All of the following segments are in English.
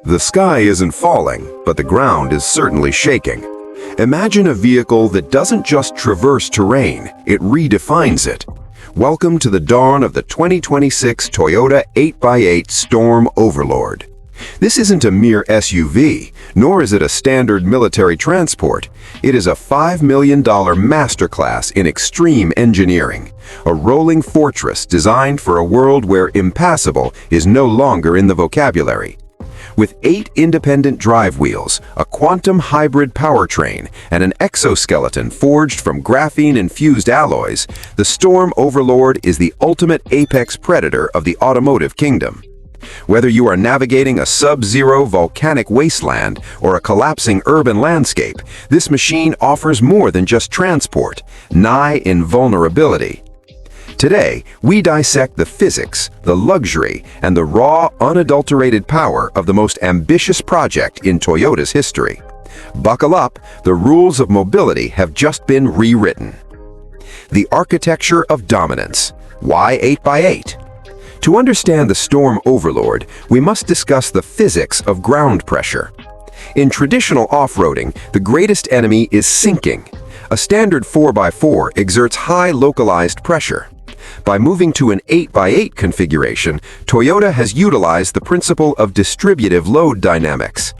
The sky isn't falling, but the ground is certainly shaking. Imagine a vehicle that doesn't just traverse terrain, it redefines it. Welcome to the dawn of the 2026 Toyota 8x8 Storm Overlord. This isn't a mere SUV, nor is it a standard military transport. It is a $5 million masterclass in extreme engineering, a rolling fortress designed for a world where impassable is no longer in the vocabulary. With 8 independent drive wheels, a quantum hybrid powertrain, and an exoskeleton forged from graphene-infused alloys, the Storm Overlord is the ultimate apex predator of the automotive kingdom. Whether you are navigating a sub-zero volcanic wasteland or a collapsing urban landscape, this machine offers more than just transport, nigh invulnerability. Today, we dissect the physics, the luxury, and the raw, unadulterated power of the most ambitious project in Toyota's history. Buckle up, the rules of mobility have just been rewritten. The architecture of dominance. Why 8x8? To understand the Storm Overlord, we must discuss the physics of ground pressure. In traditional off-roading, the greatest enemy is sinking. A standard 4x4 exerts high localized pressure. By moving to an 8x8 configuration, Toyota has utilized the principle of distributive load dynamics.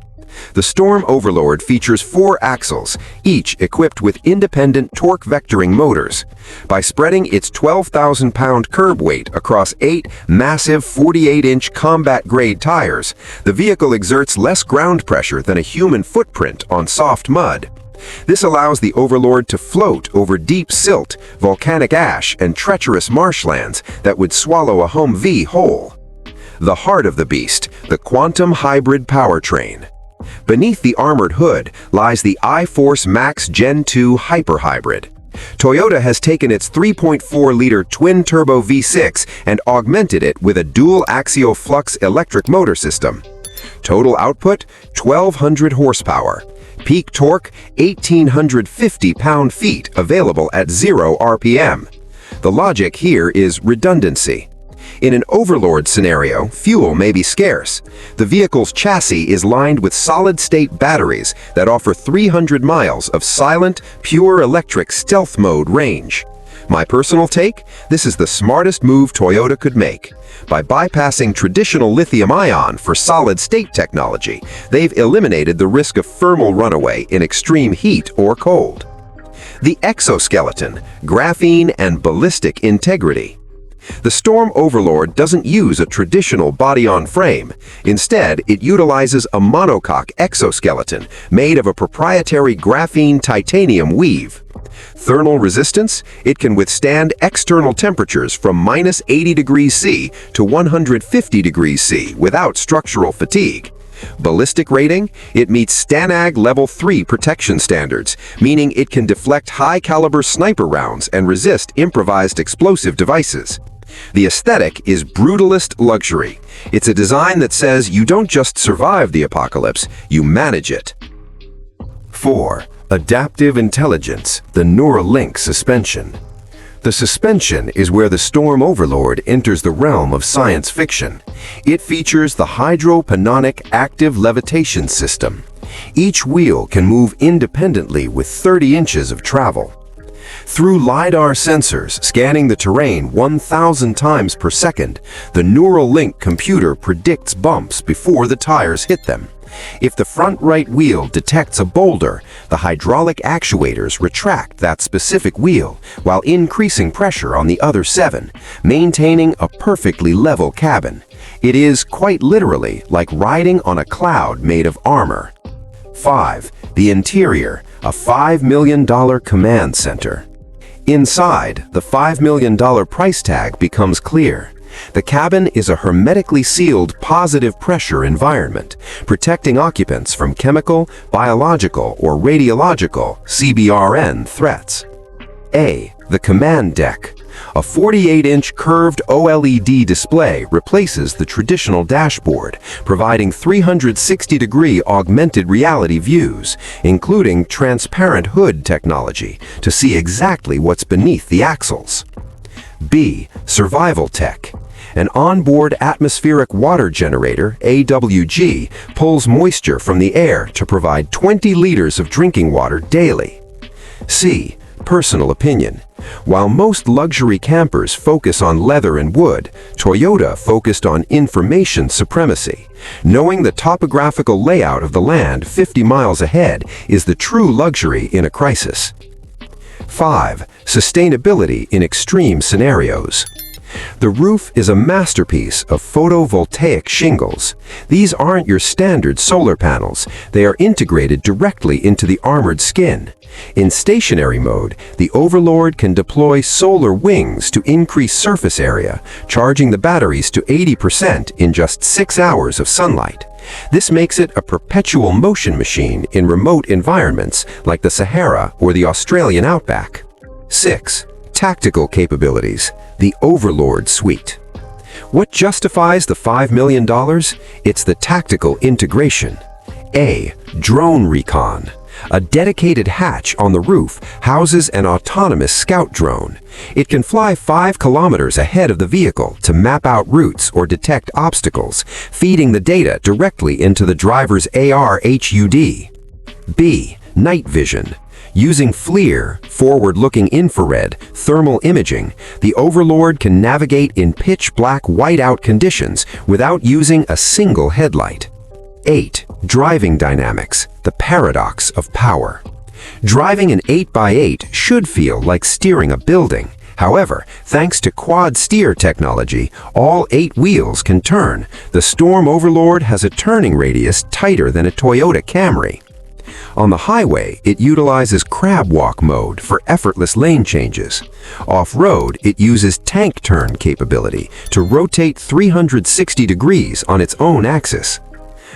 The Storm Overlord features 4 axles, each equipped with independent torque vectoring motors. By spreading its 12,000-pound curb weight across 8 massive 48-inch combat-grade tires, the vehicle exerts less ground pressure than a human footprint on soft mud. This allows the Overlord to float over deep silt, volcanic ash, and treacherous marshlands that would swallow a Humvee whole. The heart of the beast, the quantum hybrid powertrain. Beneath the armored hood lies the iForce Max Gen 2 Hyper-Hybrid. Toyota has taken its 3.4-liter twin-turbo V6 and augmented it with a dual-axial flux electric motor system. Total output, 1,200 horsepower. Peak torque, 1,850 pound-feet, available at 0 RPM. The logic here is redundancy. In an Overlord scenario, fuel may be scarce. The vehicle's chassis is lined with solid-state batteries that offer 300 miles of silent, pure electric stealth mode range. My personal take? This is the smartest move Toyota could make. By bypassing traditional lithium-ion for solid-state technology, they've eliminated the risk of thermal runaway in extreme heat or cold. The exoskeleton, graphene and ballistic integrity. The Storm Overlord doesn't use a traditional body-on-frame. Instead, it utilizes a monocoque exoskeleton made of a proprietary graphene-titanium weave. Thermal resistance? It can withstand external temperatures from -80 degrees C to 150 degrees C without structural fatigue. Ballistic rating? It meets STANAG Level 3 protection standards, meaning it can deflect high-caliber sniper rounds and resist improvised explosive devices. The aesthetic is brutalist luxury. It's a design that says you don't just survive the apocalypse, you manage it. 4. Adaptive intelligence, the Neuralink suspension. The suspension is where the Storm Overlord enters the realm of science fiction. It features the hydroponic active levitation system. Each wheel can move independently with 30 inches of travel. Through LiDAR sensors scanning the terrain 1,000 times per second, the Neuralink computer predicts bumps before the tires hit them. If the front right wheel detects a boulder, the hydraulic actuators retract that specific wheel while increasing pressure on the other 7, maintaining a perfectly level cabin. It is quite literally like riding on a cloud made of armor. 5. The interior, a $5 million command center. Inside, the $5 million price tag becomes clear. The cabin is a hermetically sealed positive pressure environment, protecting occupants from chemical, biological, or radiological (CBRN) threats. A. The command deck. A 48-inch curved OLED display replaces the traditional dashboard, providing 360-degree augmented reality views, including transparent hood technology, to see exactly what's beneath the axles. B. Survival tech. An onboard atmospheric water generator, AWG, pulls moisture from the air to provide 20 liters of drinking water daily. C. Personal opinion. While most luxury campers focus on leather and wood, Toyota focused on information supremacy. Knowing the topographical layout of the land 50 miles ahead is the true luxury in a crisis. 5. Sustainability in extreme scenarios. The roof is a masterpiece of photovoltaic shingles. These aren't your standard solar panels. They are integrated directly into the armored skin. In stationary mode, the Overlord can deploy solar wings to increase surface area, charging the batteries to 80% in just 6 hours of sunlight. This makes it a perpetual motion machine in remote environments like the Sahara or the Australian outback. 6. Tactical capabilities. The Overlord Suite. What justifies the $5 million? It's the tactical integration. A. Drone recon. A dedicated hatch on the roof houses an autonomous scout drone. It can fly 5 kilometers ahead of the vehicle to map out routes or detect obstacles, feeding the data directly into the driver's AR HUD. B. Night vision. Using FLIR, forward-looking infrared, thermal imaging, the Overlord can navigate in pitch-black whiteout conditions without using a single headlight. 8. Driving dynamics, the paradox of power. Driving an 8x8 should feel like steering a building. However, thanks to quad steer technology, all 8 wheels can turn. The Storm Overlord has a turning radius tighter than a Toyota Camry. On the highway, it utilizes crab walk mode for effortless lane changes. Off-road, it uses tank turn capability to rotate 360 degrees on its own axis.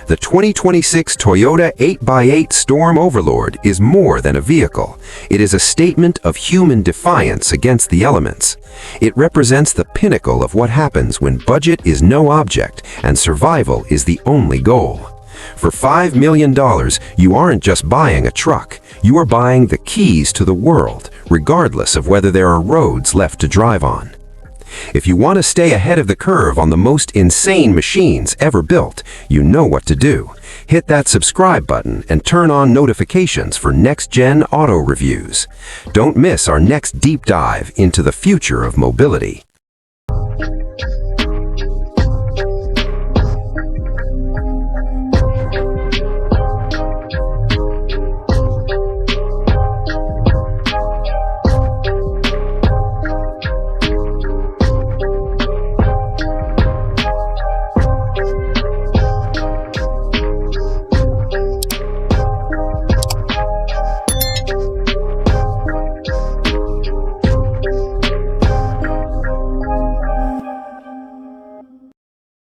The 2026 Toyota 8x8 Storm Overlord is more than a vehicle. It is a statement of human defiance against the elements. It represents the pinnacle of what happens when budget is no object and survival is the only goal. For $5 million, you aren't just buying a truck, you are buying the keys to the world, regardless of whether there are roads left to drive on. If you want to stay ahead of the curve on the most insane machines ever built, you know what to do. Hit that subscribe button and turn on notifications for next-gen auto reviews. Don't miss our next deep dive into the future of mobility.